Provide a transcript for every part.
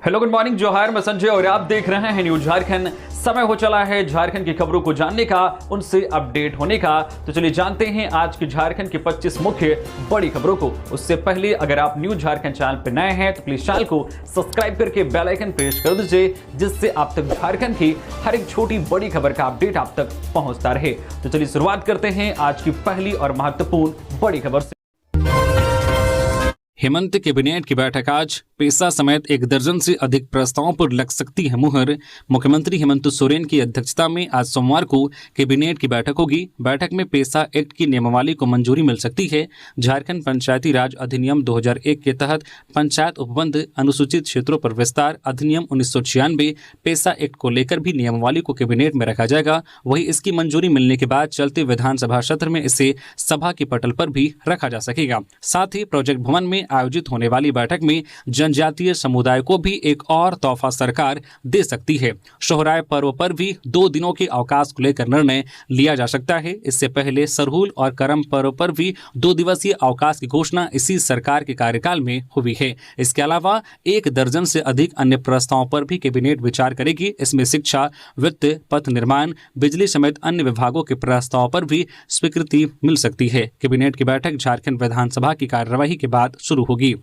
Hello, good morning, जोहार। मैं संजय और आप देख रहे हैं न्यूज झारखंड। समय हो चला है झारखंड की खबरों को जानने का, उनसे अपडेट होने का। तो चलिए जानते हैं आज की झारखंड की 25 मुख्य बड़ी खबरों को। उससे पहले अगर आप न्यूज झारखंड चैनल पर नए हैं तो प्लीज चैनल को सब्सक्राइब करके बेल आइकन प्रेस कर दीजिए, जिससे आप तक झारखंड की हर एक छोटी बड़ी खबर का अपडेट आप तक पहुंचता रहे। तो चलिए शुरुआत करते हैं आज की पहली और महत्वपूर्ण बड़ी खबर से। हेमंत कैबिनेट की बैठक आज, पेशा समेत एक दर्जन से अधिक प्रस्तावों पर लग सकती है मुहर। मुख्यमंत्री हेमंत सोरेन की अध्यक्षता में आज सोमवार को कैबिनेट की बैठक होगी। बैठक में पेशा एक्ट की नियमावली को मंजूरी मिल सकती है। झारखंड पंचायती राज अधिनियम 2001 के तहत पंचायत उपबंध, अनुसूचित क्षेत्रों पर विस्तार अधिनियम 1996 पेशा एक्ट को लेकर भी नियमावली को कैबिनेट में रखा जाएगा। वहीं इसकी मंजूरी मिलने के बाद चलते विधानसभा सत्र में इसे सभा के पटल पर भी रखा जा सकेगा। साथ ही प्रोजेक्ट भवन में आयोजित होने वाली बैठक में जनजातीय समुदाय को भी एक और तोहफा सरकार दे सकती है। सोहराय पर्व पर भी 2 दिनों के अवकाश को लेकर निर्णय लिया जा सकता है। इससे पहले सरहुल और करम पर्व पर भी 2 दिवसीय अवकाश की घोषणा इसी सरकार के कार्यकाल में हुई है। इसके अलावा 1 दर्जन से अधिक अन्य प्रस्तावों पर भी कैबिनेट विचार करेगी। इसमें शिक्षा, वित्त, पथ निर्माण, बिजली समेत अन्य विभागों के प्रस्तावों पर भी स्वीकृति मिल सकती है। कैबिनेट की बैठक झारखंड विधानसभा की कार्यवाही के बाद शुरू होगी।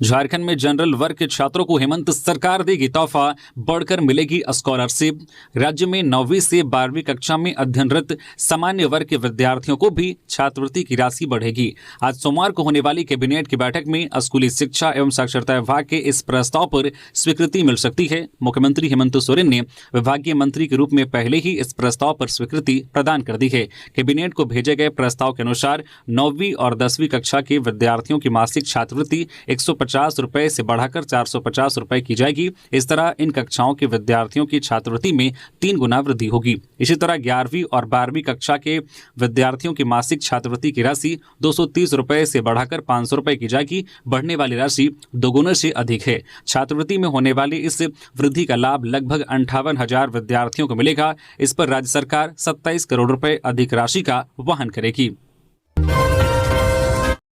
झारखंड में जनरल वर्ग के छात्रों को हेमंत सरकार देगी तोहफा, बढ़कर मिलेगी स्कॉलरशिप। राज्य में 9वीं से 12वीं कक्षा में अध्ययनरत सामान्य वर्ग के विद्यार्थियों को भी छात्रवृत्ति की राशि बढ़ेगी। आज सोमवार को होने वाली कैबिनेट की बैठक में स्कूली शिक्षा एवं साक्षरता विभाग के इस प्रस्ताव पर स्वीकृति मिल सकती है। मुख्यमंत्री हेमंत सोरेन ने विभागीय मंत्री के रूप में पहले ही इस प्रस्ताव पर स्वीकृति प्रदान कर दी है। कैबिनेट को भेजे गए प्रस्ताव के अनुसार 9वीं और 10वीं कक्षा के विद्यार्थियों की मासिक छात्रवृत्ति 150 रुपए से बढ़ाकर 450 रुपए की जाएगी। इस तरह इन कक्षाओं के विद्यार्थियों की छात्रवृत्ति में 3 गुना वृद्धि होगी। इसी तरह 11वीं और 12वीं कक्षा के विद्यार्थियों की मासिक छात्रवृत्ति की राशि 230 रुपए से बढ़ाकर 500 रुपए की जाएगी। बढ़ने वाली राशि 2 गुना से अधिक है। छात्रवृत्ति में होने वाली इस वृद्धि का लाभ लगभग 58,000 विद्यार्थियों को मिलेगा। इस पर राज्य सरकार 27 करोड़ रुपए अधिक राशि का वहन करेगी।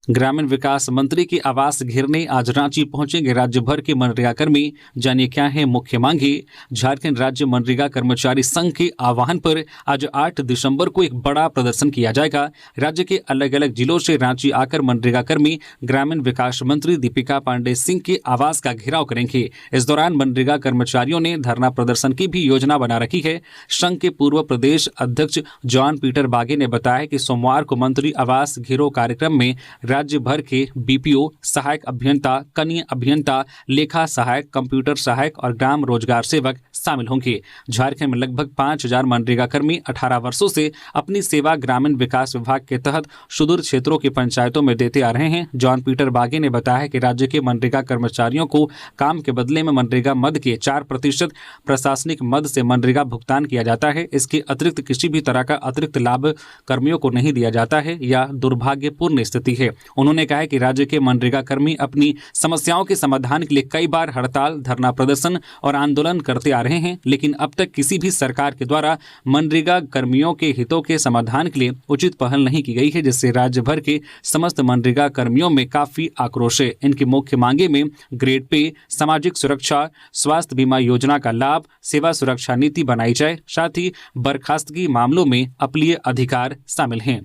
ग्रामीण विकास मंत्री की आवास घेरने आज रांची पहुंचेंगे राज्य भर के मनरेगा कर्मी। जानिए क्या है मुख्य मांगे। झारखंड राज्य मनरेगा कर्मचारी संघ के आह्वान पर आज 8 दिसंबर को एक बड़ा प्रदर्शन किया जाएगा। राज्य के अलग अलग जिलों से रांची आकर मनरेगा कर्मी ग्रामीण विकास मंत्री दीपिका पांडे सिंह के आवास का घेराव करेंगे। इस दौरान मनरेगा कर्मचारियों ने धरना प्रदर्शन की भी योजना बना रखी है। संघ के पूर्व प्रदेश अध्यक्ष जॉन पीटर बागे ने बताया कि सोमवार को मंत्री आवास घेराव कार्यक्रम में राज्य भर के बीपीओ, सहायक अभियंता, कनीय अभियंता, लेखा सहायक, कंप्यूटर सहायक और ग्राम रोजगार सेवक शामिल होंगे। झारखंड में लगभग 5,000 मनरेगा कर्मी 18 वर्षों से अपनी सेवा ग्रामीण विकास विभाग के तहत सुदूर क्षेत्रों की पंचायतों में देते आ रहे हैं। जॉन पीटर बागे ने बताया कि राज्य के मनरेगा कर्मचारियों को काम के बदले में मनरेगा मद के 4% प्रशासनिक मद से मनरेगा भुगतान किया जाता है। इसके अतिरिक्त किसी भी तरह का अतिरिक्त लाभ कर्मियों को नहीं दिया जाता है। यह दुर्भाग्यपूर्ण स्थिति है। उन्होंने कहा कि राज्य के मनरेगा कर्मी अपनी समस्याओं के समाधान के लिए कई बार हड़ताल, धरना प्रदर्शन और आंदोलन करते आ रहे हैं, लेकिन अब तक किसी भी सरकार के द्वारा मनरेगा कर्मियों के हितों के समाधान के लिए उचित पहल नहीं की गई है, जिससे राज्य भर के समस्त मनरेगा कर्मियों में काफी आक्रोश है। इनकी मुख्य मांगे में ग्रेड पे, सामाजिक सुरक्षा, स्वास्थ्य बीमा योजना का लाभ, सेवा सुरक्षा नीति बनाई जाए, साथ ही बर्खास्तगी मामलों में अपीलीय अधिकार शामिल हैं।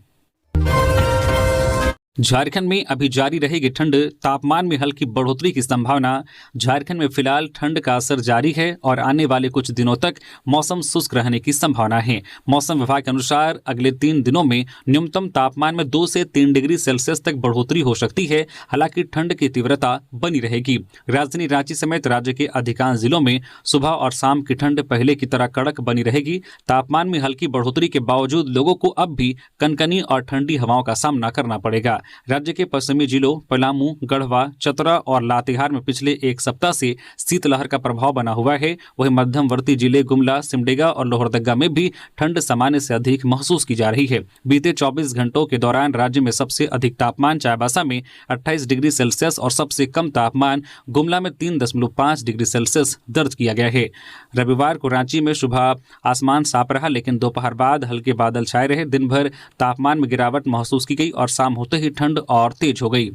झारखंड में अभी जारी रहेगी ठंड, तापमान में हल्की बढ़ोतरी की संभावना। झारखंड में फिलहाल ठंड का असर जारी है और आने वाले कुछ दिनों तक मौसम शुष्क रहने की संभावना है। मौसम विभाग के अनुसार अगले 3 दिनों में न्यूनतम तापमान में 2 से 3 डिग्री सेल्सियस तक बढ़ोतरी हो सकती है। हालांकि ठंड की तीव्रता बनी रहेगी। राजधानी रांची समेत राज्य के अधिकांश जिलों में सुबह और शाम की ठंड पहले की तरह कड़क बनी रहेगी। तापमान में हल्की बढ़ोतरी के बावजूद लोगों को अब भी कनकनी और ठंडी हवाओं का सामना करना पड़ेगा। राज्य के पश्चिमी जिलों पलामू, गढ़वा, चतरा और लातेहार में पिछले 1 सप्ताह से शीतलहर का प्रभाव बना हुआ है। वहीं मध्यमवर्ती जिले गुमला, सिमडेगा और लोहरदगा में भी ठंड सामान्य से अधिक महसूस की जा रही है। बीते 24 घंटों के दौरान राज्य में सबसे अधिक तापमान चाईबासा में 28 डिग्री सेल्सियस और सबसे कम तापमान गुमला में 3.5 डिग्री सेल्सियस दर्ज किया गया है। रविवार को रांची में सुबह आसमान साफ रहा, लेकिन दोपहर बाद हल्के बादल छाए रहे। दिन भर तापमान में गिरावट महसूस की गई और शाम होते ही ठंड और तेज हो गई।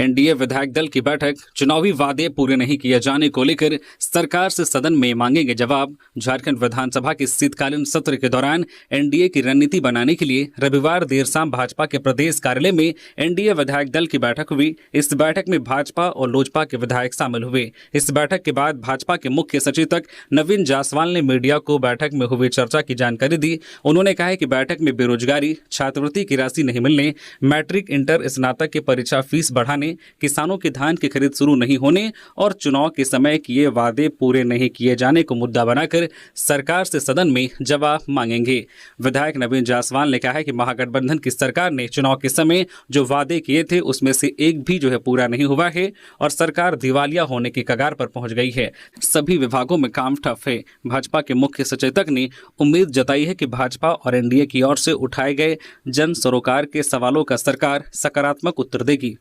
एनडीए विधायक दल की बैठक, चुनावी वादे पूरे नहीं किए जाने को लेकर सरकार से सदन में मांगेंगे जवाब। झारखंड विधानसभा के शीतकालीन सत्र के दौरान एनडीए की रणनीति बनाने के लिए रविवार देर शाम भाजपा के प्रदेश कार्यालय में एनडीए विधायक दल की बैठक हुई। इस बैठक में भाजपा और लोजपा के विधायक शामिल हुए। इस बैठक के बाद भाजपा के मुख्य सचेतक नवीन जायसवाल ने मीडिया को बैठक में हुई चर्चा की जानकारी दी। उन्होंने कहा कि बैठक में बेरोजगारी, छात्रवृत्ति की राशि नहीं मिलने, मैट्रिक इंटर स्नातक की परीक्षा फीस बढ़ाने, किसानों की धान की खरीद शुरू नहीं होने और चुनाव के समय किए वादे पूरे नहीं किए जाने को मुद्दा बनाकर सरकार से सदन में जवाब मांगेंगे। विधायक नवीन जायसवाल ने कहा है कि महागठबंधन की सरकार ने चुनाव के समय जो वादे किए थे उसमें से एक भी पूरा नहीं हुआ है और सरकार दिवालिया होने की कगार पर पहुंच गई है। सभी विभागों में काम ठप है। भाजपा के मुख्य सचेतक ने उम्मीद जताई है कि भाजपा और एनडीए की ओर से उठाए गए जन सरोकार के सवालों का सरकार सकारात्मक उत्तर देगी।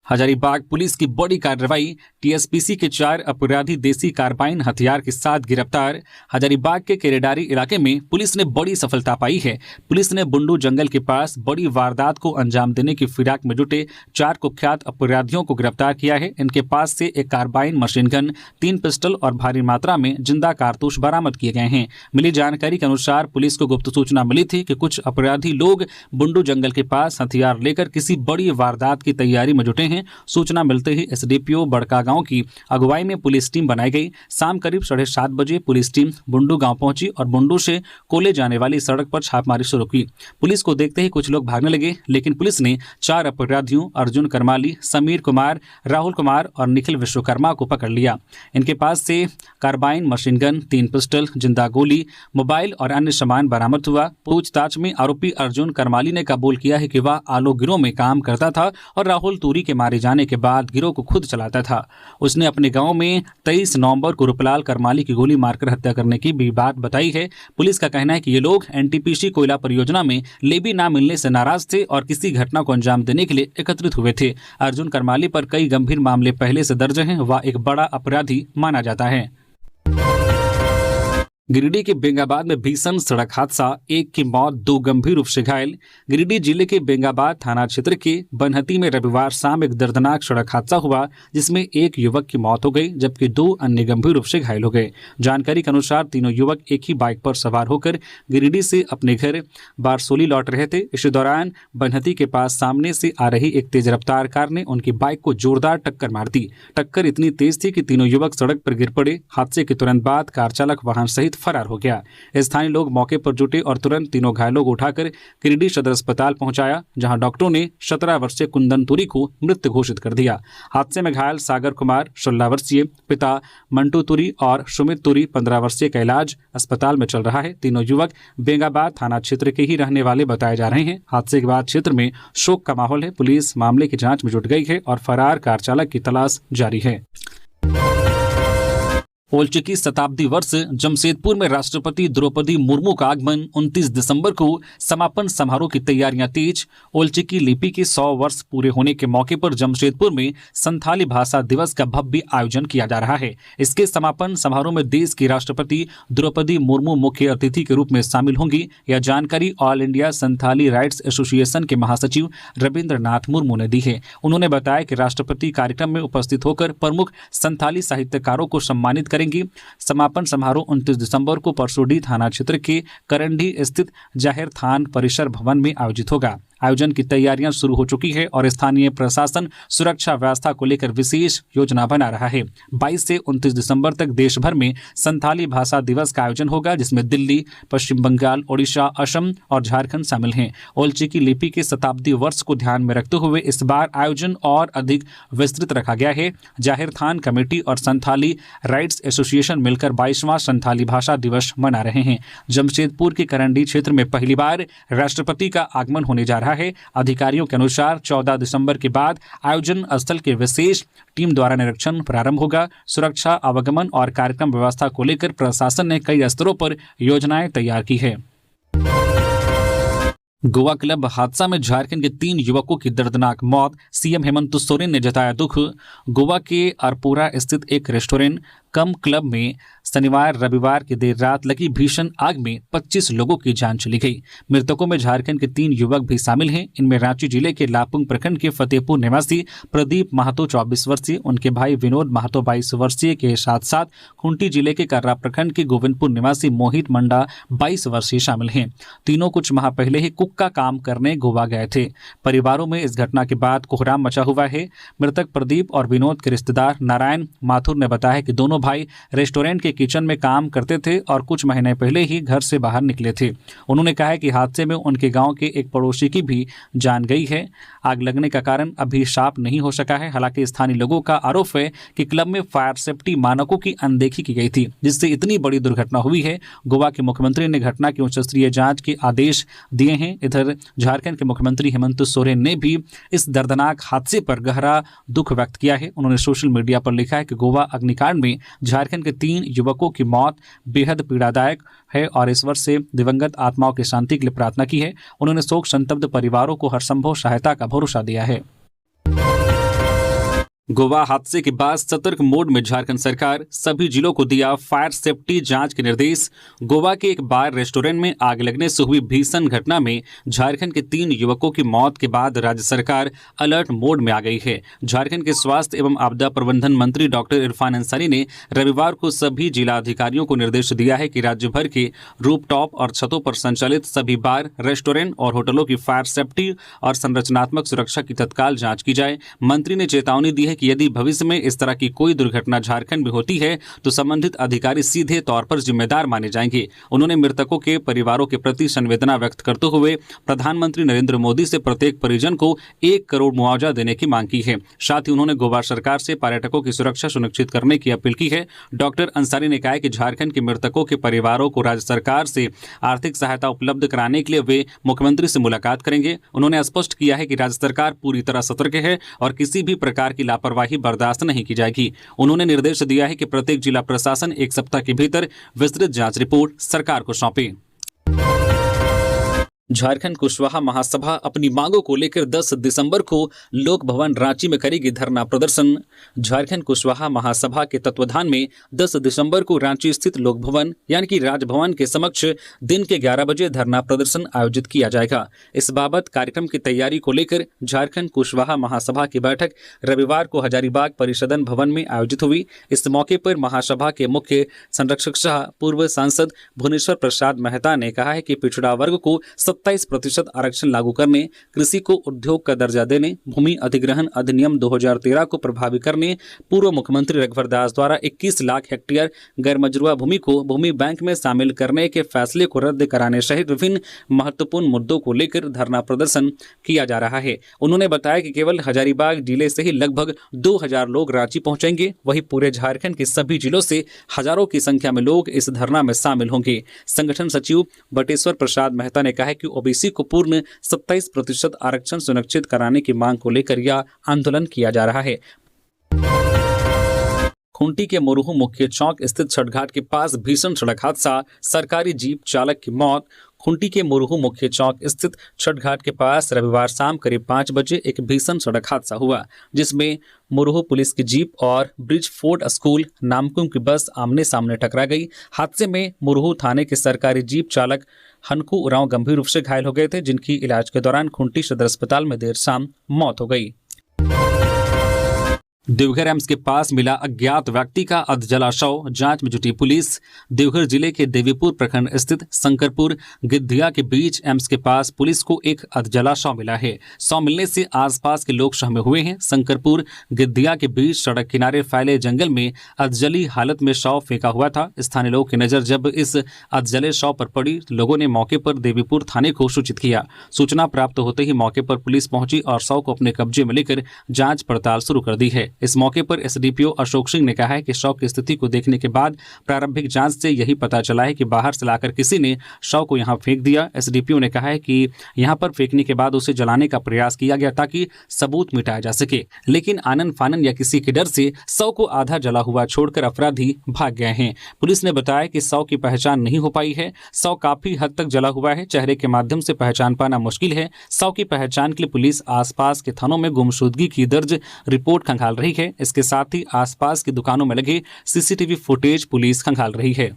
हजारीबाग पुलिस की बड़ी कार्रवाई, टीएसपीसी के 4 अपराधी देसी कारबाइन हथियार के साथ गिरफ्तार। हजारीबाग के केरेडारी इलाके में पुलिस ने बड़ी सफलता पाई है। पुलिस ने बुंडू जंगल के पास बड़ी वारदात को अंजाम देने की फिराक में जुटे 4 कुख्यात अपराधियों को गिरफ्तार किया है। इनके पास से एक कार्बाइन, मशीन गन, 3 पिस्टल और भारी मात्रा में जिंदा कारतूस बरामद किए गए हैं। मिली जानकारी के अनुसार पुलिस को गुप्त सूचना मिली थी कि कुछ अपराधी लोग बुंडू जंगल के पास हथियार लेकर किसी बड़ी वारदात की तैयारी में जुटे हैं। सूचना मिलते ही एसडीपीओ बड़का गांव की अगुवाई में पुलिस टीम बनाई गई। शाम करीब 7:30 बजे पुलिस टीम बुंडू गांव पहुंची और बुंडू से कोले जाने वाली सड़क पर छापेमारी शुरू की। पुलिस को देखते ही कुछ लोग भागने लगे, लेकिन पुलिस ने 4 अपराधियों अर्जुन करमाली, समीर कुमार, राहुल कुमार और निखिल विश्वकर्मा को पकड़ लिया। इनके पास से कार्बाइन, मशीन गन, 3 पिस्टल, जिंदा गोली, मोबाइल और अन्य सामान बरामद हुआ। पूछताछ में आरोपी अर्जुन करमाली ने कबूल किया है कि वह आलोक गिरोह में काम करता था और राहुल तूरी के मारे जाने के बाद गिरोह को खुद चलाता था। उसने अपने गांव में 23 नवंबर को रूपलाल करमाली की गोली मारकर हत्या करने की भी बात बताई है। पुलिस का कहना है कि ये लोग एनटीपीसी कोयला परियोजना में लेबी ना मिलने से नाराज थे और किसी घटना को अंजाम देने के लिए एकत्रित हुए थे। अर्जुन करमाली पर कई गंभीर मामले पहले से दर्ज हैं। वह एक बड़ा अपराधी माना जाता है। गिरिडीह के बेंगाबाद में भीषण सड़क हादसा, 1 की मौत, 2 गंभीर रूप से घायल। गिरिडीह जिले के बेंगाबाद थाना क्षेत्र के बनहती में रविवार शाम एक दर्दनाक सड़क हादसा हुआ, जिसमें 1 युवक की मौत हो गई जबकि 2 अन्य गंभीर रूप से घायल हो गए। जानकारी के अनुसार तीनों युवक एक ही बाइक पर सवार होकर गिरिडीह से अपने घर बारसोली लौट रहे थे। इसी दौरान बनहती के पास सामने से आ रही एक तेज रफ्तार कार ने उनकी बाइक को जोरदार टक्कर मार दी। टक्कर इतनी तेज थी कि तीनों युवक सड़क पर गिर पड़े। हादसे के तुरंत बाद कार चालक वाहन सहित फरार हो गया। स्थानीय लोग मौके पर जुटे और तुरंत तीनों घायलों को उठाकर गिरिडीह सदर अस्पताल पहुंचाया, जहां डॉक्टरों ने 17 वर्षीय कुंदन तुरी को मृत घोषित कर दिया। हादसे में घायल सागर कुमार 16 वर्षीय, पिता मंटू तुरी और सुमित तुरी 15 वर्षीय का इलाज अस्पताल में चल रहा है। तीनों युवक बेंगाबाद थाना क्षेत्र के ही रहने वाले बताए जा रहे हैं। हादसे के बाद क्षेत्र में शोक का माहौल है। पुलिस मामले की जांच में जुट गई है और फरार कार चालक की तलाश जारी है। ओलचिकी शताब्दी वर्ष, जमशेदपुर में राष्ट्रपति द्रौपदी मुर्मू का आगमन। 29 दिसंबर को समापन समारोह की तैयारियां तेज। ओलचिकी लिपि के 100 वर्ष पूरे होने के मौके पर जमशेदपुर में संथाली भाषा दिवस का भव्य आयोजन किया जा रहा है। इसके समापन समारोह में देश की राष्ट्रपति द्रौपदी मुर्मू मुख्य अतिथि के रूप में शामिल होंगी। यह जानकारी all India Santhali rights association के महासचिव रविंद्रनाथ मुर्मू ने दी है। उन्होंने बताया कि राष्ट्रपति कार्यक्रम में उपस्थित होकर प्रमुख संथाली साहित्यकारों को सम्मानित करेंगे। समापन समारोह 29 दिसंबर को परसोडी थाना क्षेत्र के करंडी स्थित जाहिर थान परिसर भवन में आयोजित होगा। आयोजन की तैयारियां शुरू हो चुकी है और स्थानीय प्रशासन सुरक्षा व्यवस्था को लेकर विशेष योजना बना रहा है। 22 से 29 दिसंबर तक देश भर में संथाली भाषा दिवस का आयोजन होगा, जिसमें दिल्ली, पश्चिम बंगाल, ओडिशा, असम और झारखंड शामिल हैं। ओलचिकी लिपि के शताब्दी वर्ष को ध्यान में रखते हुए इस बार आयोजन और अधिक विस्तृत रखा गया है। जाहिर थान कमेटी और संथाली राइट्स एसोसिएशन मिलकर 22वां संथाली भाषा दिवस मना रहे हैं। जमशेदपुर के करंडी क्षेत्र में पहली बार राष्ट्रपति का आगमन होने जा रहा है। अधिकारियों के अनुसार 14 दिसंबर के बाद आयोजन स्थल के विशेष टीम द्वारा निरीक्षण प्रारंभ होगा। सुरक्षा, आवागमन और कार्यक्रम व्यवस्था को लेकर प्रशासन ने कई स्तरों पर योजनाएं तैयार की है। गोवा क्लब हादसा में झारखंड के 3 युवकों की दर्दनाक मौत, सीएम हेमंत सोरेन ने जताया दुख। गोवा के अरपुरा स्थित एक रेस्टोरेंट कम क्लब में शनिवार रविवार की देर रात लगी भीषण आग में 25 लोगों की जान चली गई। मृतकों में झारखंड के 3 युवक भी शामिल हैं। इनमें रांची जिले के लापुंग प्रखंड के फतेहपुर निवासी प्रदीप महतो 24 वर्षीय, उनके भाई विनोद महतो 22 वर्षीय के साथ साथ खूंटी जिले के कर्रा प्रखंड के गोविंदपुर निवासी मोहित मंडा 22 वर्षीय शामिल हैं। तीनों कुछ माह पहले ही कुक का काम करने गोवा गए थे। परिवारों में इस घटना के बाद कोहराम मचा हुआ है। मृतक प्रदीप और विनोद के रिश्तेदार नारायण माथुर ने बताया कि दोनों भाई रेस्टोरेंट के किचन में काम करते थे और कुछ महीने पहले ही घर से बाहर निकले थे। उन्होंने कहा कि हादसे में उनके गांव के एक पड़ोसी की भी जान गई है। आग लगने का कारण अभी साफ नहीं हो सका है। हालांकि स्थानीय लोगों का आरोप है कि क्लब में फायर सेफ्टी मानकों की अनदेखी की गई थी, जिससे इतनी बड़ी दुर्घटना हुई है। गोवा के मुख्यमंत्री ने घटना की उच्च स्तरीय जांच के आदेश दिए हैं। इधर झारखंड के मुख्यमंत्री हेमंत सोरेन ने भी इस दर्दनाक हादसे पर गहरा दुख व्यक्त किया है। उन्होंने सोशल मीडिया पर लिखा है कि गोवा अग्निकांड में झारखंड के 3 युवकों की मौत बेहद पीड़ादायक है और इस वर्ष से दिवंगत आत्माओं की शांति के लिए प्रार्थना की है। उन्होंने शोक संतप्त परिवारों को हर संभव सहायता का भरोसा दिया है। गोवा हादसे के बाद सतर्क मोड में झारखंड सरकार, सभी जिलों को दिया फायर सेफ्टी जांच के निर्देश। गोवा के एक बार रेस्टोरेंट में आग लगने से हुई भीषण घटना में झारखंड के 3 युवकों की मौत के बाद राज्य सरकार अलर्ट मोड में आ गई है। झारखंड के स्वास्थ्य एवं आपदा प्रबंधन मंत्री डॉक्टर इरफान अंसारी ने रविवार को सभी जिला अधिकारियों को निर्देश दिया है कि राज्य भर के रूफटॉप और छतों पर संचालित सभी बार, रेस्टोरेंट और होटलों की फायर सेफ्टी और संरचनात्मक सुरक्षा की तत्काल जाँच की जाए। मंत्री ने चेतावनी दी है कि यदि भविष्य में इस तरह की कोई दुर्घटना झारखंड में होती है तो संबंधित अधिकारी सीधे तौर पर जिम्मेदार माने जाएंगे। उन्होंने मृतकों के परिवारों के प्रति संवेदना व्यक्त करते हुए प्रधानमंत्री नरेंद्र मोदी से प्रत्येक परिजन को 1 करोड़ मुआवजा देने की मांग की है। साथ ही उन्होंने गोवा सरकार से पर्यटकों की सुरक्षा सुनिश्चित करने की अपील की है। डॉक्टर अंसारी ने कहा कि झारखंड के मृतकों के परिवारों को राज्य सरकार से आर्थिक सहायता उपलब्ध कराने के लिए वे मुख्यमंत्री से मुलाकात करेंगे। उन्होंने स्पष्ट किया है कि राज्य सरकार पूरी तरह सतर्क है और किसी भी प्रकार की लापरवाही बर्दाश्त नहीं की जाएगी। उन्होंने निर्देश दिया है कि प्रत्येक जिला प्रशासन 1 सप्ताह के भीतर विस्तृत जांच रिपोर्ट सरकार को सौंपे। झारखंड कुशवाहा महासभा अपनी मांगों को लेकर 10 दिसंबर को लोक भवन रांची में करेगी धरना प्रदर्शन। झारखंड कुशवाहा महासभा के तत्वाधान में 10 दिसंबर को रांची स्थित लोक भवन यानी कि राजभवन के समक्ष दिन के 11 बजे धरना प्रदर्शन आयोजित किया जाएगा। इस बाबत कार्यक्रम की तैयारी को लेकर झारखंड कुशवाहा महासभा की बैठक रविवार को हजारीबाग परिसदन भवन में आयोजित हुई। इस मौके पर महासभा के मुख्य संरक्षक सह पूर्व सांसद भुवनेश्वर प्रसाद मेहता ने कहा है कि पिछड़ा वर्ग को 27% आरक्षण लागू करने, कृषि को उद्योग का दर्जा देने, भूमि अधिग्रहण अधिनियम 2013 को प्रभावी करने, पूर्व मुख्यमंत्री रघुवर दास द्वारा 21 लाख हेक्टेयर गैर मजरूआ भूमि को भूमि बैंक में शामिल करने के फैसले को रद्द कराने सहित विभिन्न महत्वपूर्ण मुद्दों को लेकर धरना प्रदर्शन किया जा रहा है। उन्होंने बताया कि केवल हजारीबाग जिले से ही लगभग 2000 लोग रांची पहुंचेंगे, वहीं पूरे झारखंड के सभी जिलों से हजारों की संख्या में लोग इस धरना में शामिल होंगे। संगठन सचिव बटेश्वर प्रसाद मेहता ने कहा है कि ओबीसी को पूर्ण 27% आरक्षण सुनिश्चित कराने की मांग को लेकर यह आंदोलन किया जा रहा है। खूंटी के मुरहू मुख्य चौक स्थित छठघाट के पास भीषण सड़क हादसा, सरकारी जीप चालक की मौत। खूंटी के मुरहू मुख्य चौक स्थित छठघाट के पास रविवार शाम करीब 5 बजे एक भीषण सड़क हादसा हुआ, जिसमें मुरहू पुलिस की जीप और ब्रिजफोर्ड स्कूल नामकुम की बस आमने सामने टकरा गई। हादसे में मुरहू थाने के सरकारी जीप चालक हनकू उरांव गंभीर रूप से घायल हो गए थे, जिनकी इलाज के दौरान खूंटी सदर अस्पताल में देर शाम मौत हो गई। देवघर एम्स के पास मिला अज्ञात व्यक्ति का अधजला शव, जांच में जुटी पुलिस। देवघर जिले के देवीपुर प्रखंड स्थित शंकरपुर गिद्धिया के बीच एम्स के पास पुलिस को एक अधजला शव मिला है। शव मिलने से आसपास के लोग सहमे हुए हैं। शंकरपुर गिद्धिया के बीच सड़क किनारे फैले जंगल में अधजली हालत में शव फेंका हुआ था। स्थानीय लोगों की नजर जब इस अधजले शव पर पड़ी, लोगों ने मौके पर देवीपुर थाने को सूचित किया। सूचना प्राप्त होते ही मौके पर पुलिस पहुंची और शव को अपने कब्जे में लेकर जांच पड़ताल शुरू कर दी है। इस मौके पर एसडीपीओ अशोक सिंह ने कहा है कि शव की स्थिति को देखने के बाद प्रारंभिक जांच से यही पता चला है कि बाहर से लाकर किसी ने शव को यहां फेंक दिया। एसडीपीओ ने कहा है कि यहां पर फेंकने के बाद उसे जलाने का प्रयास किया गया ताकि सबूत मिटाया जा सके, लेकिन आनन फानन या किसी के डर से शव को आधा जला हुआ छोड़कर अपराधी भाग गए हैं। पुलिस ने बताया कि शव की पहचान नहीं हो पाई है। शव काफी हद तक जला हुआ है, चेहरे के माध्यम से पहचान पाना मुश्किल है। शव की पहचान के लिए पुलिस आसपास के थानों में गुमशुदगी की दर्ज रिपोर्ट खंगाल रही रही है। इसके साथ ही आसपास की दुकानों में लगे सीसीटीवी फुटेज पुलिस खंगाल रही है।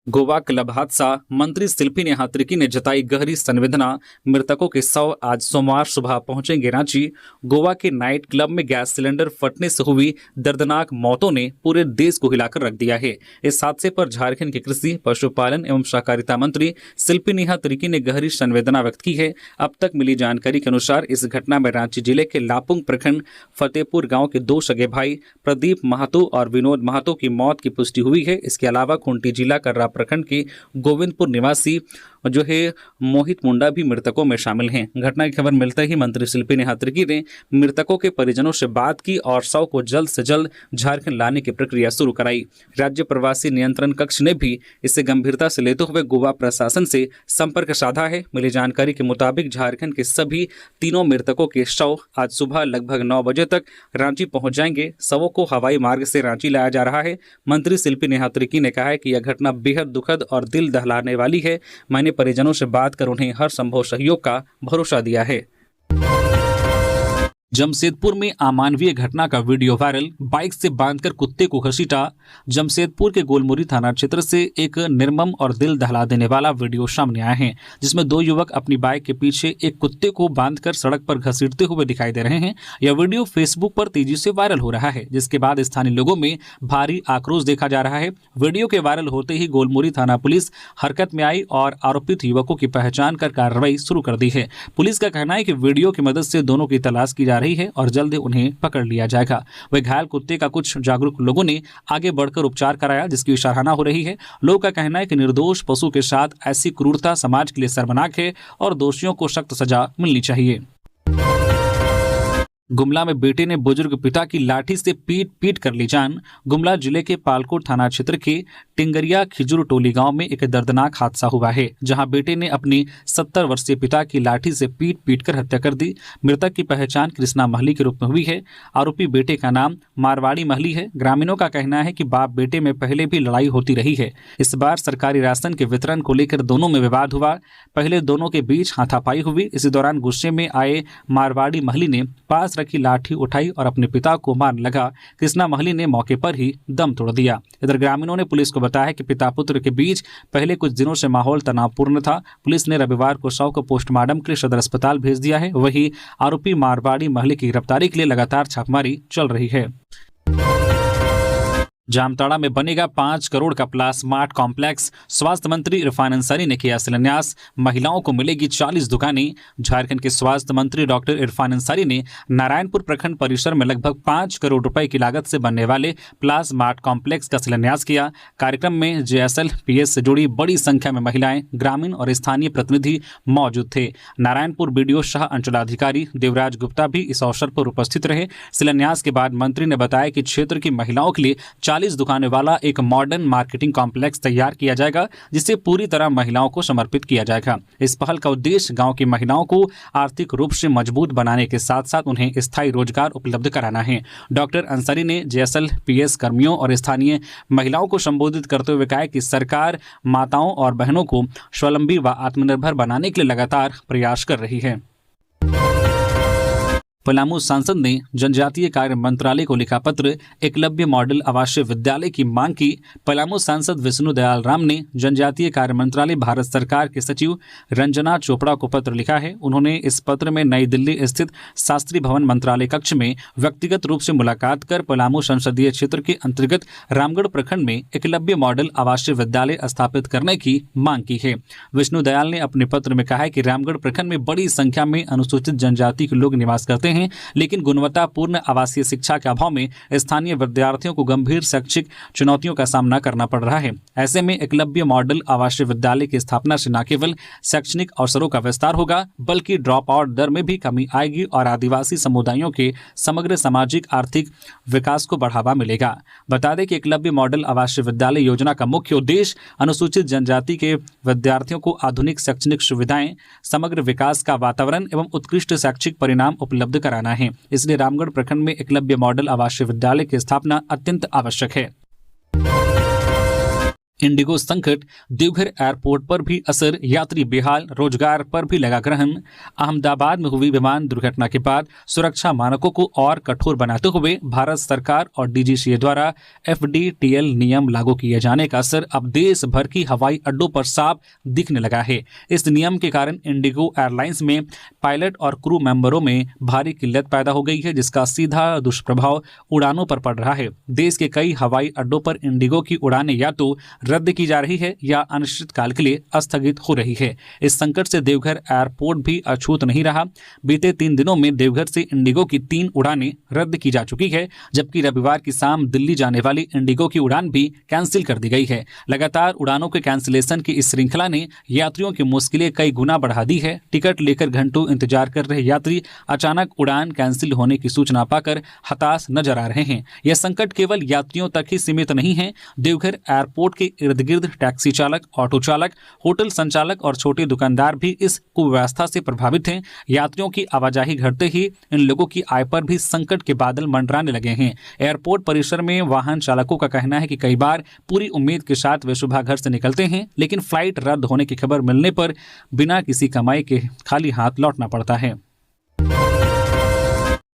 गोवा क्लब हादसा, मंत्री शिल्पी नेहा त्रिकी ने जताई गहरी संवेदना। मृतकों के शव आज सोमवार सुबह पहुंचेंगे रांची। गोवा के नाइट क्लब में गैस सिलेंडर फटने से हुई दर्दनाक मौतों ने पूरे देश को हिलाकर रख दिया है। इस हादसे पर झारखंड के कृषि, पशुपालन एवं सहकारिता मंत्री शिल्पी नेहा त्रिकी ने गहरी संवेदना व्यक्त की है। अब तक मिली जानकारी के अनुसार इस घटना में रांची जिले के लापुंग प्रखंड फतेहपुर गाँव के 2 सगे भाई प्रदीप महतो और विनोद महतो की मौत की पुष्टि हुई है। इसके अलावा खूंटी जिला कर्रा प्रखंड के गोविंदपुर निवासी जो है मोहित मुंडा भी मृतकों में शामिल हैं। घटना की खबर मिलते ही मंत्री शिल्पी नेहा त्रिकी ने मृतकों के परिजनों से बात की और शव को जल्द से जल्द झारखंड लाने की प्रक्रिया शुरू कराई। राज्य प्रवासी नियंत्रण कक्ष ने भी इसे गंभीरता से लेते हुए गोवा प्रशासन से संपर्क साधा है। मिली जानकारी के मुताबिक झारखंड के सभी तीनों मृतकों के शव आज सुबह लगभग 9 बजे तक रांची पहुंच जाएंगे। शवों को हवाई मार्ग से रांची लाया जा रहा है। मंत्री शिल्पी नेहा त्रिकी ने कहा है कि यह घटना बेहद दुखद और दिल दहलाने वाली है। मैंने परिजनों से बात कर उन्हें हर संभव सहयोग का भरोसा दिया है। जमशेदपुर में अमानवीय घटना का वीडियो वायरल, बाइक से बांधकर कुत्ते को घसीटा। जमशेदपुर के गोलमुरी थाना क्षेत्र से एक निर्मम और दिल दहला देने वाला वीडियो सामने आया है, जिसमें 2 युवक अपनी बाइक के पीछे एक कुत्ते को बांधकर सड़क पर घसीटते हुए दिखाई दे रहे हैं। यह वीडियो फेसबुक पर तेजी से वायरल हो रहा है, जिसके बाद स्थानीय लोगों में भारी आक्रोश देखा जा रहा है। वीडियो के वायरल होते ही गोलमुरी थाना पुलिस हरकत में आई और आरोपित युवकों की पहचान कर कार्रवाई शुरू कर दी है। पुलिस का कहना है कि वीडियो की मदद से दोनों की तलाश की जा रही है और जल्द उन्हें पकड़ लिया जाएगा। वह घायल कुत्ते का कुछ जागरूक लोगों ने आगे बढ़कर उपचार कराया, जिसकी सराहना हो रही है। लोगों का कहना है कि निर्दोष पशु के साथ ऐसी क्रूरता समाज के लिए शर्मनाक है और दोषियों को सख्त सजा मिलनी चाहिए। गुमला में बेटे ने बुजुर्ग पिता की लाठी से पीट पीट कर ली जान। गुमला जिले के पालकोट थाना क्षेत्र के टिंगरिया खिजुर टोली गांव में एक दर्दनाक हादसा हुआ है, जहां बेटे ने अपनी 70 वर्षीय पिता की लाठी से पीट पीट कर हत्या कर दी। मृतक की पहचान कृष्णा महली के रूप में हुई है। आरोपी बेटे का नाम मारवाड़ी महली है। ग्रामीणों का कहना है कि बाप बेटे में पहले भी लड़ाई होती रही है। इस बार सरकारी राशन के वितरण को लेकर दोनों में विवाद हुआ। पहले दोनों के बीच हाथापाई हुई। इसी दौरान गुस्से में आए मारवाड़ी महली ने पास रखी लाठी उठाई और अपने पिता को मारने लगा। कृष्णा महली ने मौके पर ही दम तोड़ दिया। इधर ग्रामीणों ने पुलिस को बताया कि पिता पुत्र के बीच पहले कुछ दिनों से माहौल तनावपूर्ण था। पुलिस ने रविवार को शव को पोस्टमार्टम के लिए सदर अस्पताल भेज दिया है। वहीं आरोपी मारवाड़ी महली की गिरफ्तारी के लिए लगातार छापेमारी चल रही है। जामताड़ा में बनेगा 5 करोड़ का प्लास्मार्ट कॉम्प्लेक्स, स्वास्थ्य मंत्री इरफान अंसारी ने किया शिलान्यास। महिलाओं को मिलेगी 40 दुकानें। झारखंड के स्वास्थ्य मंत्री डॉक्टर इरफान अंसारी ने नारायणपुर प्रखंड परिसर में लगभग 5 करोड़ रुपए की लागत से बनने वाले प्लास्मार्ट कॉम्प्लेक्स का शिलान्यास किया। कार्यक्रम में JSL-PS से जुड़ी बड़ी संख्या में महिलाएं, ग्रामीण और स्थानीय प्रतिनिधि मौजूद थे। नारायणपुर BDO शाह अंचलाधिकारी देवराज गुप्ता भी इस अवसर पर उपस्थित रहे। शिलान्यास के बाद मंत्री ने बताया कि क्षेत्र की महिलाओं के लिए 40 दुकानें वाला एक मॉडर्न मार्केटिंग कॉम्प्लेक्स तैयार किया जाएगा, जिसे पूरी तरह महिलाओं को समर्पित किया जाएगा। इस पहल का उद्देश्य गांव की महिलाओं को आर्थिक रूप से मजबूत बनाने के साथ साथ उन्हें स्थायी रोजगार उपलब्ध कराना है। डॉक्टर अंसारी ने JSL-PS कर्मियों और स्थानीय महिलाओं को संबोधित करते हुए कहा कि सरकार माताओं और बहनों को स्वावलंबी व आत्मनिर्भर बनाने के लिए लगातार प्रयास कर रही है। पलामू सांसद ने जनजातीय कार्य मंत्रालय को लिखा पत्र, एकलव्य मॉडल आवासीय विद्यालय की मांग की। पलामू सांसद विष्णु दयाल राम ने जनजातीय कार्य मंत्रालय भारत सरकार के सचिव रंजना चोपड़ा को पत्र लिखा है। उन्होंने इस पत्र में नई दिल्ली स्थित शास्त्री भवन मंत्रालय कक्ष में व्यक्तिगत रूप से मुलाकात कर पलामू संसदीय क्षेत्र के अंतर्गत रामगढ़ प्रखंड में एकलव्य मॉडल आवासीय विद्यालय स्थापित करने की मांग की है। विष्णु दयाल ने अपने पत्र में कहा है कि रामगढ़ प्रखंड में बड़ी संख्या में अनुसूचित जनजाति के लोग निवास करते हैं, लेकिन गुणवत्तापूर्ण आवासीय शिक्षा के अभाव में स्थानीय विद्यार्थियों को गंभीर शैक्षिक चुनौतियों का सामना करना पड़ रहा है। ऐसे में एकलव्य मॉडल आवासीय विद्यालय की स्थापना से न केवल शैक्षणिक अवसरों का विस्तार होगा, बल्कि ड्रॉप आउट दर में भी कमी आएगी और आदिवासी समुदायों के समग्र सामाजिक आर्थिक विकास को बढ़ावा मिलेगा। बता दें कि एकलव्य मॉडल आवासीय विद्यालय योजना का मुख्य उद्देश्य अनुसूचित जनजाति के विद्यार्थियों को आधुनिक शैक्षणिक सुविधाएं, समग्र विकास का वातावरण एवं उत्कृष्ट शैक्षिक परिणाम उपलब्ध कराना है। इसलिए रामगढ़ प्रखंड में एकलव्य मॉडल आवासीय विद्यालय की स्थापना अत्यंत आवश्यक है। इंडिगो संकट, देवघर एयरपोर्ट पर भी असर, यात्री बेहाल, रोजगार पर भी लगा ग्रहण। अहमदाबाद में हुई विमान दुर्घटना के बाद सुरक्षा मानकों को और कठोर बनाते हुए भारत सरकार और डीजीसीए द्वारा FDTL नियम लागू किए जाने का असर अब देश भर की हवाई अड्डों पर साफ दिखने लगा है। इस नियम के कारण इंडिगो एयरलाइंस में पायलट और क्रू मेंबरों में भारी किल्लत पैदा हो गई है, जिसका सीधा दुष्प्रभाव उड़ानों पर पड़ रहा है। देश के कई हवाई अड्डों पर इंडिगो की उड़ानें या तो रद्द की जा रही है या अनिश्चित काल के लिए स्थगित हो रही है। इस संकट से देवघर एयरपोर्ट भी अछूत नहीं रहा। बीते 3 दिनों में देवघर से इंडिगो की 3 उड़ानें रद्द की जा चुकी है, जबकि रविवार की शाम दिल्ली जाने वाली इंडिगो की उड़ान भी कैंसिल कर दी गई है। लगातार उड़ानों के कैंसिलेशन की इस श्रृंखला ने यात्रियों की मुश्किलें कई गुना बढ़ा दी है। टिकट लेकर घंटों इंतजार कर रहे यात्री अचानक उड़ान कैंसिल होने की सूचना पाकर हताश नजर आ रहे हैं। यह संकट केवल यात्रियों तक ही सीमित नहीं है। देवघर एयरपोर्ट के इर्द गिर्द टैक्सी चालक, ऑटो चालक, होटल संचालक और छोटे दुकानदार भी इस कुव्यवस्था से प्रभावित हैं। यात्रियों की आवाजाही घटते ही इन लोगों की आय पर भी संकट के बादल मंडराने लगे हैं। एयरपोर्ट परिसर में वाहन चालकों का कहना है कि कई बार पूरी उम्मीद के साथ वे सुबह घर से निकलते हैं, लेकिन फ्लाइट रद्द होने की खबर मिलने पर बिना किसी कमाई के खाली हाथ लौटना पड़ता है।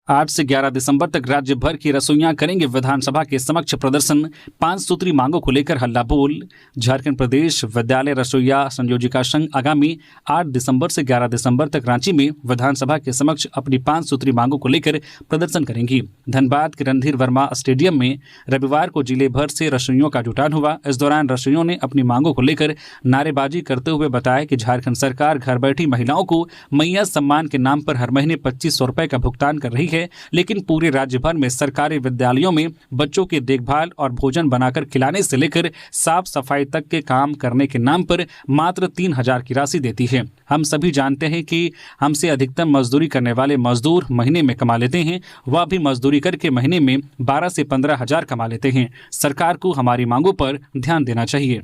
8 से 11 दिसंबर तक राज्य भर की रसोइयां करेंगे विधानसभा के समक्ष प्रदर्शन। 5 सूत्री मांगों को लेकर हल्ला बोल। झारखंड प्रदेश विद्यालय रसोइया संयोजिका संघ आगामी 8 दिसंबर से 11 दिसंबर तक रांची में विधानसभा के समक्ष अपनी 5 सूत्री मांगों को लेकर प्रदर्शन करेंगी। धनबाद के रणधीर वर्मा स्टेडियम में रविवार को जिले भर से रसोइयों का जुटान हुआ। इस दौरान रसोइयों ने अपनी मांगों को लेकर नारेबाजी करते हुए बताया कि झारखंड सरकार घर बैठी महिलाओं को मैया सम्मान के नाम पर हर महीने 2500 रुपए का भुगतान कर रही है, लेकिन पूरे राज्य भर में सरकारी विद्यालयों में बच्चों की देखभाल और भोजन बनाकर खिलाने से लेकर साफ सफाई तक के काम करने के नाम पर मात्र 3000 की राशि देती है। हम सभी जानते हैं कि हमसे अधिकतम मजदूरी करने वाले मजदूर महीने में कमा लेते हैं, वह भी मजदूरी करके महीने में 12 से 15 हजार कमा लेते हैं। सरकार को हमारी मांगों पर ध्यान देना चाहिए।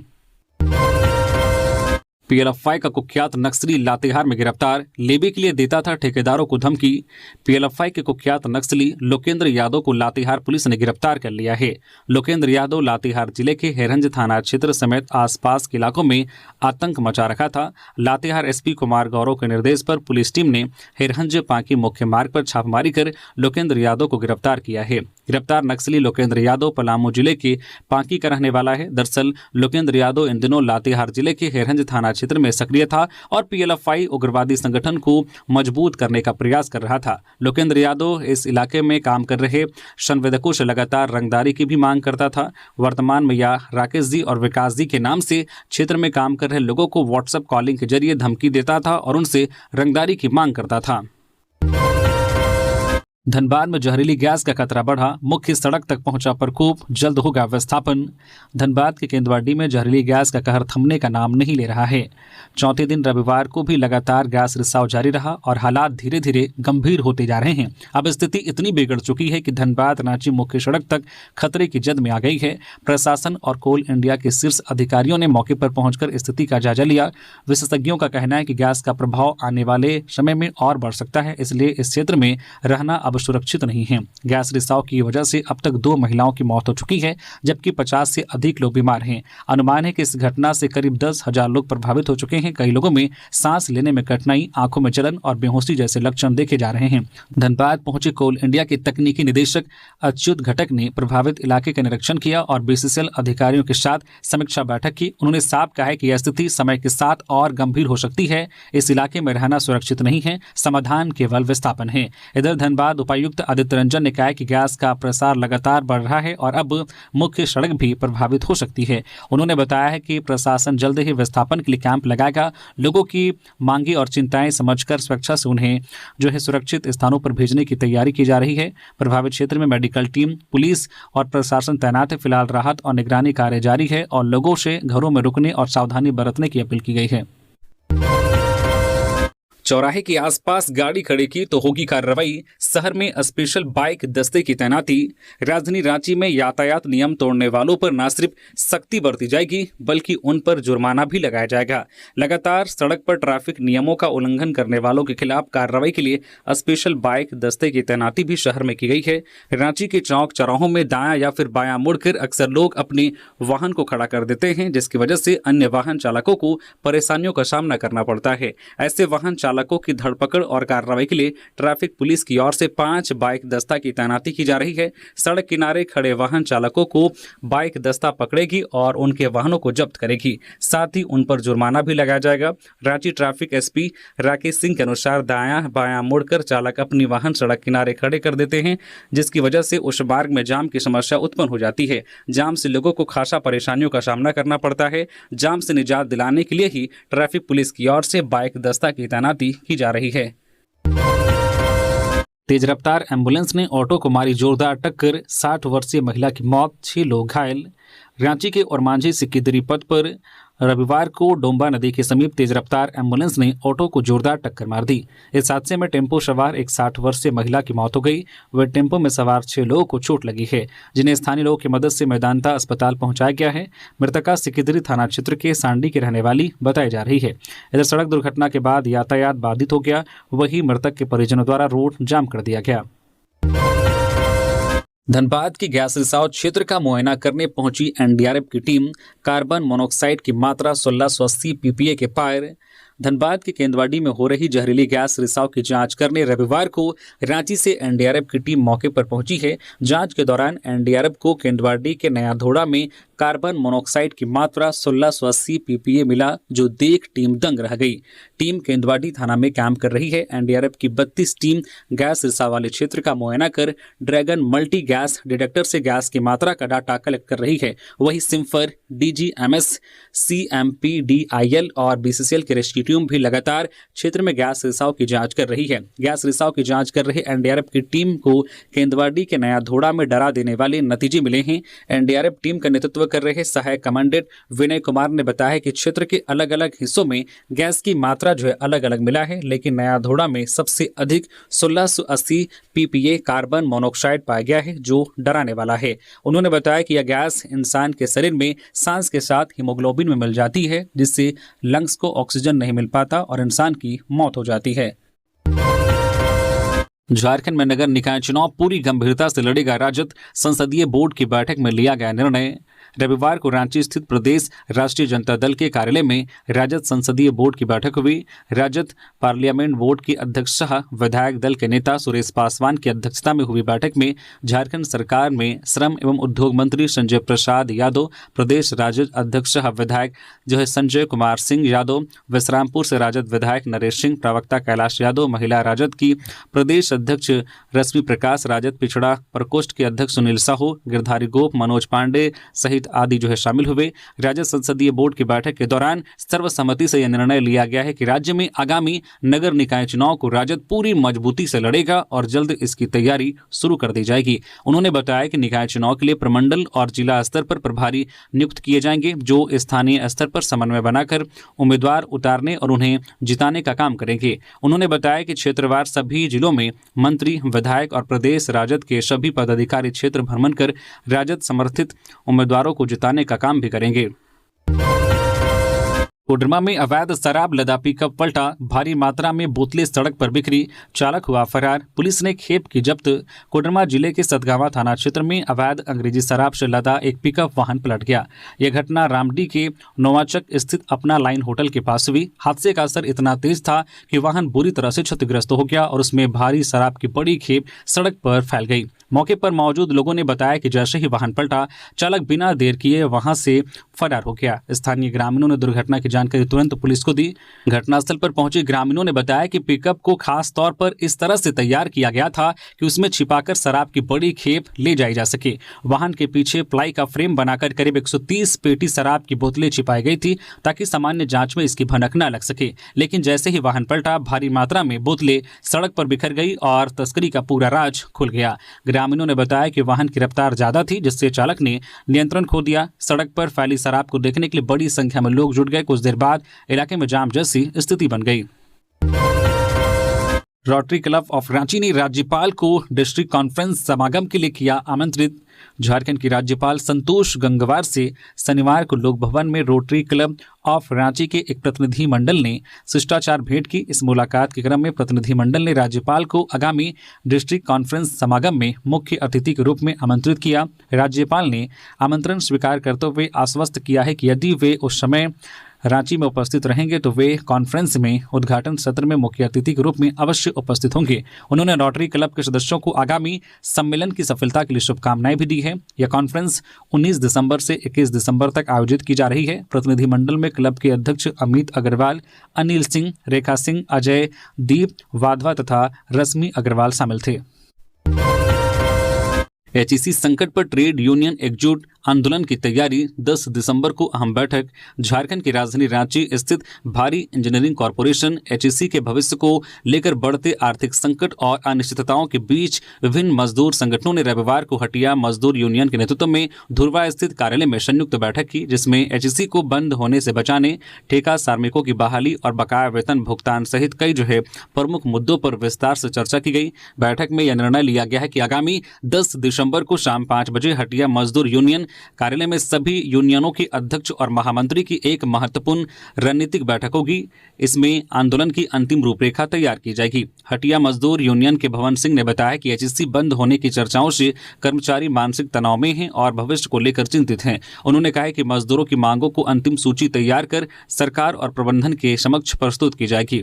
PLFI का कुख्यात नक्सली लातेहार में गिरफ्तार, लेवी के लिए देता था ठेकेदारों को धमकी। PLFI के कुख्यात नक्सली लोकेंद्र यादव को लातेहार पुलिस ने गिरफ्तार कर लिया है। लोकेंद्र यादव लातेहार जिले के हेरंज थाना क्षेत्र समेत आसपास के इलाकों में आतंक मचा रखा था। लातेहार SP कुमार गौरव के निर्देश पर पुलिस टीम ने हेरंज पांकी मुख्य मार्ग पर छापेमारी कर लोकेंद्र यादव को गिरफ्तार किया है। गिरफ्तार नक्सली लोकेंद्र यादव पलामू जिले के पांकी का रहने वाला है। दरअसल लोकेंद्र यादव इन दिनों लातेहार जिले के हेरंज थाना क्षेत्र में सक्रिय था और PLFI उग्रवादी संगठन को मजबूत करने का प्रयास कर रहा था। लोकेंद्र यादव इस इलाके में काम कर रहे संवेदकों से लगातार रंगदारी की भी मांग करता था। वर्तमान में यह राकेश जी और विकास जी के नाम से क्षेत्र में काम कर रहे लोगों को व्हाट्सएप कॉलिंग के जरिए धमकी देता था और उनसे रंगदारी की मांग करता था। धनबाद में जहरीली गैस का खतरा बढ़ा, मुख्य सड़क तक पहुंचा प्रकोप, जल्द होगा विस्थापन। धनबाद के केंदुआडी में जहरीली गैस का कहर थमने का नाम नहीं ले रहा है। चौथे दिन रविवार को भी लगातार गैस रिसाव जारी रहा और हालात धीरे धीरे गंभीर होते जा रहे हैं। अब स्थिति इतनी बिगड़ चुकी है कि धनबाद रांची मुख्य सड़क तक खतरे की जद में आ गई है। प्रशासन और कोल इंडिया के शीर्ष अधिकारियों ने मौके पर पहुंचकर स्थिति का जायजा लिया। विशेषज्ञों का कहना है कि गैस का प्रभाव आने वाले समय में और बढ़ सकता है, इसलिए इस क्षेत्र में रहना अब सुरक्षित नहीं है। गैस रिसाव की वजह से अब तक 2 महिलाओं की मौत हो चुकी है, जबकि 50 से अधिक लोग बीमार हैं। अनुमान है कि इस घटना से करीब 10,000 लोग प्रभावित हो चुके हैं। कई लोगों में सांस लेने में कठिनाई, आंखों में जलन और बेहोशी जैसे लक्षण देखे जा रहे हैं। धनबाद पहुंचे कोल इंडिया के तकनीकी निदेशक अच्युत घटक ने प्रभावित इलाके का निरीक्षण किया और BCCL अधिकारियों के साथ समीक्षा बैठक की। उन्होंने साफ कहा है कि यह स्थिति समय के साथ और गंभीर हो सकती है। इस इलाके में रहना सुरक्षित नहीं है, समाधान केवल विस्थापन है। इधर धनबाद उपायुक्त आदित्य रंजन ने कहा कि गैस का प्रसार लगातार बढ़ रहा है और अब मुख्य सड़क भी प्रभावित हो सकती है। उन्होंने बताया है कि प्रशासन जल्द ही विस्थापन के लिए कैंप लगाएगा। लोगों की मांगे और चिंताएं समझकर स्वेच्छा से उन्हें सुरक्षित स्थानों पर भेजने की तैयारी की जा रही है। प्रभावित क्षेत्र में मेडिकल टीम, पुलिस और प्रशासन तैनात है। फिलहाल राहत और निगरानी कार्य जारी है और लोगों से घरों में रुकने और सावधानी बरतने की अपील की गई है। चौराहे के आसपास गाड़ी खड़ी की तो होगी कार्रवाई, शहर में स्पेशल बाइक दस्ते की तैनाती। राजधानी रांची में यातायात नियम तोड़ने वालों पर न सिर्फ सख्ती बरती जाएगी बल्कि उन पर जुर्माना भी लगाया जाएगा। लगातार सड़क पर ट्रैफिक नियमों का उल्लंघन करने वालों के खिलाफ कार्रवाई के लिए स्पेशल बाइक दस्ते की तैनाती भी शहर में की गई है। रांची के चौक चौराहों में दायां या फिर बायां मुड़कर अक्सर लोग अपने वाहन को खड़ा कर देते हैं, जिसकी वजह से अन्य वाहन चालकों को परेशानियों का सामना करना पड़ता है। ऐसे वाहन चालकों की धरपकड़ और कार्रवाई के लिए ट्रैफिक पुलिस की ओर से 5 बाइक दस्ता की तैनाती की जा रही है। सड़क किनारे खड़े वाहन चालकों को बाइक दस्ता पकड़ेगी और उनके वाहनों को जब्त करेगी, साथ ही उन पर जुर्माना भी लगाया जाएगा। रांची ट्रैफिक एसपी राकेश सिंह के अनुसार दायां बायां मुड़कर चालक अपनी वाहन सड़क किनारे खड़े कर देते हैं, जिसकी वजह से उस मार्ग में जाम की समस्या उत्पन्न हो जाती है। जाम से लोगों को खासा परेशानियों का सामना करना पड़ता है। जाम से निजात दिलाने के लिए ही ट्रैफिक पुलिस की ओर से बाइक दस्ता की तैनाती की जा रही है। तेज रफ्तार एम्बुलेंस ने ऑटो को मारी जोरदार टक्कर, 60 वर्षीय महिला की मौत, 6 लोग घायल। रांची के ओरमांझी सिक्कीदरी पथ पर रविवार को डोंबा नदी के समीप तेज रफ्तार एम्बुलेंस ने ऑटो को जोरदार टक्कर मार दी। इस हादसे में टेम्पो सवार एक 60 वर्षीय महिला की मौत हो गई। वह टेम्पो में सवार 6 लोगों को चोट लगी है, जिन्हें स्थानीय लोगों की मदद से मैदानता अस्पताल पहुंचाया गया है। मृतका सिक्कीदरी थाना क्षेत्र के सांडी की रहने वाली बताई जा रही है। इधर सड़क दुर्घटना के बाद यातायात बाधित हो गया, वहीं मृतक के परिजनों द्वारा रोड जाम कर दिया गया। धनबाद की गैस रिसाव क्षेत्र का मुआयना करने पहुंची एनडीआरएफ की टीम, कार्बन मोनोक्साइड की मात्रा 1680 पीपीए के पार। धनबाद के केंदवाड़ी में हो रही जहरीली गैस रिसाव की जांच करने रविवार को रांची से एनडीआरएफ की टीम मौके पर पहुंची है। जांच के दौरान एनडीआरएफ को केंदवाड़ी के नया धोड़ा में कार्बन मोनोक्साइड की मात्रा 1680 पीपीए मिला, जो देख टीम दंग रह गई। टीम केंदवाड़ी थाना में काम कर रही है। एनडीआरएफ की 32 टीम गैस रिसाव वाले क्षेत्र का मुआयना कर ड्रैगन मल्टी गैस डिटेक्टर से गैस की मात्रा का डाटा कलेक्ट कर रही है। वही सिम्फर, डीजीएमएस, सीएमपीडीआईएल और बीसीसीएल की रेस्क्यू टीम भी लगातार क्षेत्र में गैस रिसाव की जांच कर रही है। गैस रिसाव की जांच कर रही एनडीआरएफ की टीम को केंदवाड़ी के नया धोड़ा में डरा देने वाले नतीजे मिले हैं। एनडीआरएफ टीम का नेतृत्व कर रहे सहायक कमांडेंट विनय कुमार ने बताया कि क्षेत्र के अलग अलग हिस्सों में गैस की मात्रा जो है अलग अलग मिला है, लेकिन नया धोड़ा में सबसे अधिक 1680 पीपीए कार्बन मोनोक्साइड पाया गया है, जो डराने वाला है। उन्होंने बताया कि यह गैस इंसान के शरीर में सांस के साथ हीमोग्लोबिन में मिल जाती है, जिससे लंग्स को ऑक्सीजन नहीं मिल पाता और इंसान की मौत हो जाती है। झारखंड में नगर निकाय चुनाव पूरी गंभीरता से लड़ेगा राजद, संसदीय बोर्ड की बैठक में लिया गया निर्णय। रविवार को रांची स्थित प्रदेश राष्ट्रीय जनता दल के कार्यालय में राजद संसदीय बोर्ड की बैठक हुई। राजद पार्लियामेंट बोर्ड की अध्यक्ष सह विधायक दल के नेता सुरेश पासवान की अध्यक्षता में हुई बैठक में झारखंड सरकार में श्रम एवं उद्योग मंत्री संजय प्रसाद यादव, प्रदेश राजद अध्यक्ष सह विधायक जो है संजय कुमार सिंह यादव, विश्रामपुर से राजद विधायक नरेश सिंह, प्रवक्ता कैलाश यादव, महिला राजद की प्रदेश अध्यक्ष रश्मि प्रकाश, राजद पिछड़ा प्रकोष्ठ के अध्यक्ष सुनील साहू, गिरधारी गोप, मनोज पांडे सहित आदि जो है शामिल हुए। राज्य संसदीय बोर्ड की बैठक के दौरान सर्वसम्मति से यह निर्णय लिया गया है कि राज्य में आगामी नगर निकाय चुनाव को राजद पूरी मजबूती से लड़ेगा और जल्द इसकी तैयारी शुरू कर दी जाएगी। उन्होंने बताया कि निकाय चुनाव के लिए प्रमंडल और जिला स्तर पर प्रभारी नियुक्त किए जाएंगे, जो स्थानीय स्तर पर समन्वय बनाकर उम्मीदवार उतारने और उन्हें जिताने का काम करेंगे। उन्होंने बताया कि क्षेत्रवार सभी जिलों में मंत्री, विधायक और प्रदेश राजद के सभी पदाधिकारी क्षेत्र भ्रमण कर राजद समर्थित उम्मीदवारों को जिताने का काम भी करेंगे। कोडरमा में अवैध शराब लदा पिकअप पलटा, भारी मात्रा में बोतलें सड़क पर बिखरी, चालक हुआ फरार, पुलिस ने खेप की जब्त। कोडरमा जिले के सतगावा थाना क्षेत्र में अवैध अंग्रेजी शराब से लदा एक पिकअप वाहन पलट गया। यह घटना रामडी के नोवाचक स्थित अपना लाइन होटल के पास हुई। हादसे का असर इतना तेज था कि वाहन बुरी तरह से क्षतिग्रस्त हो गया और उसमें भारी शराब की बड़ी खेप सड़क पर फैल गई। मौके पर मौजूद लोगों ने बताया कि जैसे ही वाहन पलटा, चालक बिना देर किए वहां से फरार हो गया। स्थानीय ग्रामीणों ने दुर्घटना की जानकारी तुरंत पुलिस को दी। घटनास्थल पर पहुंचे ग्रामीणों ने बताया कि पिकअप को खास तौर पर इस तरह से तैयार किया गया था कि उसमें छिपाकर शराब की बड़ी खेप ले जाई जा सके। वाहन के पीछे प्लाई का फ्रेम बनाकर करीब 130 पेटी शराब की बोतलें छिपाई गई थी, ताकि सामान्य जांच में इसकी भनक न लग सके। लेकिन जैसे ही वाहन पलटा, भारी मात्रा में बोतलें सड़क पर बिखर गई और तस्करी का पूरा राज खुल गया। ग्रामीणों ने बताया कि वाहन की रफ्तार ज्यादा थी, जिससे चालक ने नियंत्रण खो दिया। सड़क पर फैली शराब को देखने के लिए बड़ी संख्या में लोग जुट गए। कुछ देर बाद इलाके में जाम जैसी स्थिति बन गई। रोटरी क्लब ऑफ रांची ने राज्यपाल को डिस्ट्रिक्ट कॉन्फ्रेंस समागम के लिए किया आमंत्रित। झारखंड की राज्यपाल संतोष गंगवार से शनिवार को लोक भवन में रोटरी क्लब ऑफ रांची के एक प्रतिनिधि मंडल ने शिष्टाचार भेंट की। इस मुलाकात के क्रम में प्रतिनिधि मंडल ने राज्यपाल को आगामी डिस्ट्रिक्ट कॉन्फ्रेंस समागम में मुख्य अतिथि के रूप में आमंत्रित किया। राज्यपाल ने आमंत्रण स्वीकार करते हुए आश्वस्त किया है कि यदि वे उस समय रांची में उपस्थित रहेंगे तो वे कॉन्फ्रेंस में उद्घाटन सत्र में मुख्य अतिथि के रूप में अवश्य उपस्थित होंगे। उन्होंने रोटरी क्लब के सदस्यों को आगामी सम्मेलन की सफलता के लिए शुभकामनाएं भी दी है। यह कॉन्फ्रेंस 19 दिसंबर से 21 दिसंबर तक आयोजित की जा रही है। प्रतिनिधिमंडल में क्लब के अध्यक्ष अमित अग्रवाल, अनिल सिंह, रेखा सिंह, अजय, दीप वाधवा तथा रश्मि अग्रवाल शामिल थे। एचईसी संकट पर ट्रेड यूनियन एकजुट आंदोलन की तैयारी 10 दिसंबर को अहम बैठक। झारखंड की राजधानी रांची स्थित भारी इंजीनियरिंग कॉरपोरेशन एचईसी के भविष्य को लेकर बढ़ते आर्थिक संकट और अनिश्चितताओं के बीच विभिन्न मजदूर संगठनों ने रविवार को हटिया मजदूर यूनियन के नेतृत्व में धुरवा स्थित कार्यालय में संयुक्त बैठक की, जिसमें एचईसी को बंद होने से बचाने, ठेका श्रमिकों की बहाली और बकाया वेतन भुगतान सहित कई प्रमुख मुद्दों पर विस्तार से चर्चा की गई। बैठक में यह निर्णय लिया गया है कि आगामी 10 दिसंबर को शाम 5 बजे हटिया मजदूर यूनियन कार्यालय में सभी यूनियनों के अध्यक्ष और महामंत्री की एक महत्वपूर्ण रणनीतिक बैठक होगी। इसमें आंदोलन की अंतिम रूपरेखा तैयार की जाएगी। हटिया मजदूर यूनियन के भवन सिंह ने बताया कि एचईसी बंद होने की चर्चाओं से कर्मचारी मानसिक तनाव में हैं और भविष्य को लेकर चिंतित हैं। उन्होंने कहा कि मजदूरों की मांगों को अंतिम सूची तैयार कर सरकार और प्रबंधन के समक्ष प्रस्तुत की जाएगी।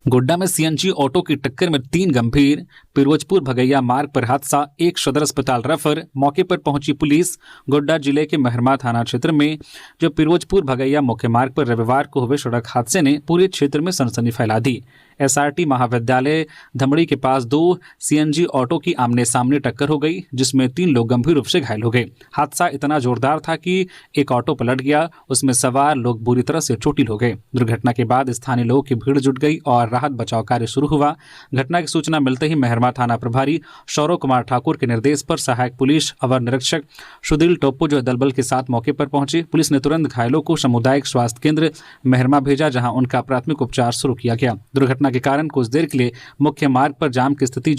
गोड्डा में सीएनजी ऑटो की टक्कर में 3 गंभीर, पिरोजपुर भगैया मार्ग पर हादसा, एक सदर अस्पताल रेफर। मौके पर पहुंची पुलिस। गोड्डा जिले के मेहरमा थाना क्षेत्र में जो पिरोजपुर भगैया मुख्य मार्ग पर रविवार को हुए सड़क हादसे ने पूरे क्षेत्र में सनसनी फैला दी। एसआरटी महाविद्यालय धमड़ी के पास 2 सीएनजी ऑटो की आमने सामने टक्कर हो गई, जिसमें 3 लोग गंभीर रूप से घायल हो गए। हादसा इतना जोरदार था कि एक ऑटो पलट गया, उसमें सवार लोग बुरी तरह से चोटिल हो गए। दुर्घटना के बाद स्थानीय लोगों की भीड़ जुट गई और राहत बचाव कार्य शुरू हुआ। घटना की सूचना मिलते ही मेहरमा थाना प्रभारी सौरव कुमार ठाकुर के निर्देश पर सहायक पुलिस अवर निरीक्षक सुधील टोप्पो जो दल बल के साथ मौके पर पहुंचे। पुलिस ने तुरंत घायलों को सामुदायिक स्वास्थ्य केंद्र मेहरमा भेजा, जहां उनका प्राथमिक उपचार शुरू किया गया। दुर्घटना के कारण कुछ देर के लिए मुख्य मार्ग पर जाम की स्थिति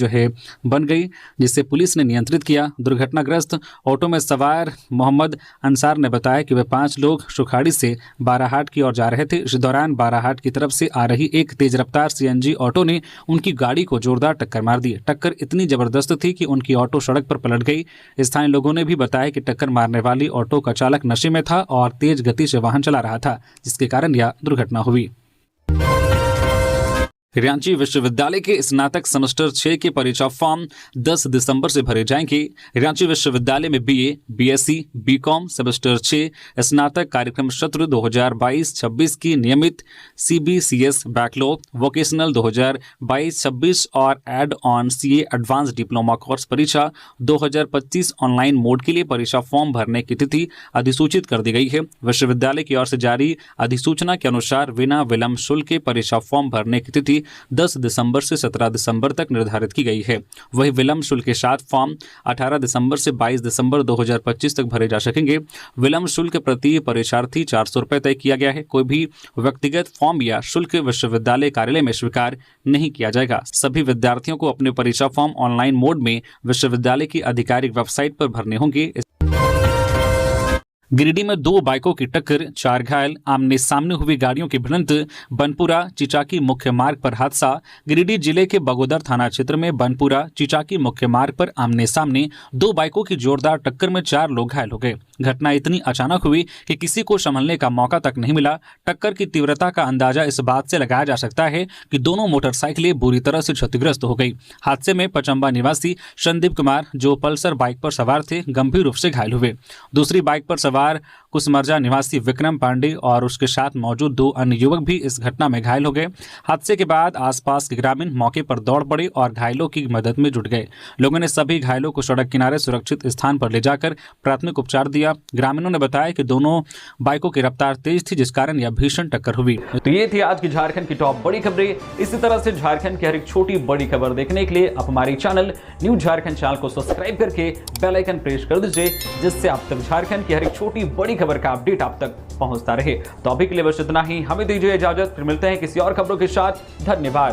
बन गई, जिससे पुलिस ने नियंत्रित किया। दुर्घटनाग्रस्त ऑटो में सवार मोहम्मद अंसार ने बताया कि वे 5 लोग सुखाड़ी से बाराहाट की ओर जा रहे थे। इस दौरान बाराहाट की तरफ से आ रही एक तेज रफ्तार सीएनजी ऑटो ने उनकी गाड़ी को जोरदार टक्कर मार दी। टक्कर इतनी जबरदस्त थी कि उनकी ऑटो सड़क पर पलट गई। स्थानीय लोगों ने भी बताया कि टक्कर मारने वाली ऑटो का चालक नशे में था और तेज गति से वाहन चला रहा था, जिसके कारण यह दुर्घटना हुई। रांची विश्वविद्यालय के स्नातक सेमेस्टर 6 के परीक्षा फॉर्म 10 दिसंबर से भरे जाएंगे। रांची विश्वविद्यालय में बीए, बीएससी, बीकॉम सेमेस्टर 6 स्नातक कार्यक्रम सत्र 2022-26 की नियमित सीबीसीएस बैकलॉग, वोकेशनल 2022-26 और add on CA advance diploma course परीक्षा 2025 ऑनलाइन मोड के लिए परीक्षा फॉर्म भरने की तिथि अधिसूचित कर दी गई है। विश्वविद्यालय की ओर से जारी अधिसूचना के अनुसार बिना विलंब शुल्क के परीक्षा फॉर्म भरने की तिथि 10 दिसंबर से 17 दिसंबर तक निर्धारित की गई है। वही विलंब शुल्क के साथ फॉर्म 18 दिसंबर से 22 दिसंबर 2025 तक भरे जा सकेंगे। विलंब शुल्क प्रति परीक्षार्थी 400 रुपये तय किया गया है। कोई भी व्यक्तिगत फॉर्म या शुल्क विश्वविद्यालय कार्यालय में स्वीकार नहीं किया जाएगा। सभी विद्यार्थियों को अपने परीक्षा फॉर्म ऑनलाइन मोड में विश्वविद्यालय की आधिकारिक वेबसाइट पर भरने होंगे। गिरिडीह में 2 बाइकों की टक्कर, 4 घायल, आमने सामने हुई गाड़ियों की भिड़ंत। बनपुरा चिचाकी मुख्य मार्ग पर हादसा। गिरिडीह जिले के बगोदर थाना क्षेत्र में बनपुरा चिचाकी मुख्य मार्ग पर आमने सामने 2 बाइकों की जोरदार टक्कर में 4 लोग घायल हो गए। घटना इतनी अचानक हुई कि किसी को संभलने का मौका तक नहीं मिला। टक्कर की तीव्रता का अंदाजा इस बात से लगाया जा सकता है कि दोनों मोटरसाइकिलें बुरी तरह से क्षतिग्रस्त हो गई। हादसे में पचम्बा निवासी संदीप कुमार, जो पल्सर बाइक पर सवार थे, गंभीर रूप से घायल हुए। दूसरी बाइक पर सवार कुसमरजा निवासी विक्रम पांडे और उसके साथ मौजूद 2 अन्य युवक भी इस घटना में घायल हो गए। हादसे के बाद आसपास के ग्रामीण मौके पर दौड़ पड़े और घायलों की मदद में जुट गए। लोगों ने सभी घायलों को सड़क किनारे सुरक्षित स्थान पर ले जाकर प्राथमिक उपचार दिया। ग्रामीणों ने बताया कि दोनों बाइकों की रफ्तार तेज थी, जिस कारण यह भीषण टक्कर हुई। तो ये थी आज की झारखंड की टॉप बड़ी खबरें। इसी तरह से झारखंड की हर एक छोटी बड़ी खबर देखने के लिए आप हमारे चैनल न्यूज झारखंड चैनल को सब्सक्राइब करके बेल आइकन प्रेस कर दीजिए, जिससे आप तक झारखंड की हर एक छोटी बड़ी खबर का अपडेट आप तक पहुंचता रहे। तो अभी के लिए बस इतना ही, हमें दीजिए इजाजत, फिर मिलते हैं किसी और खबरों के साथ। धन्यवाद।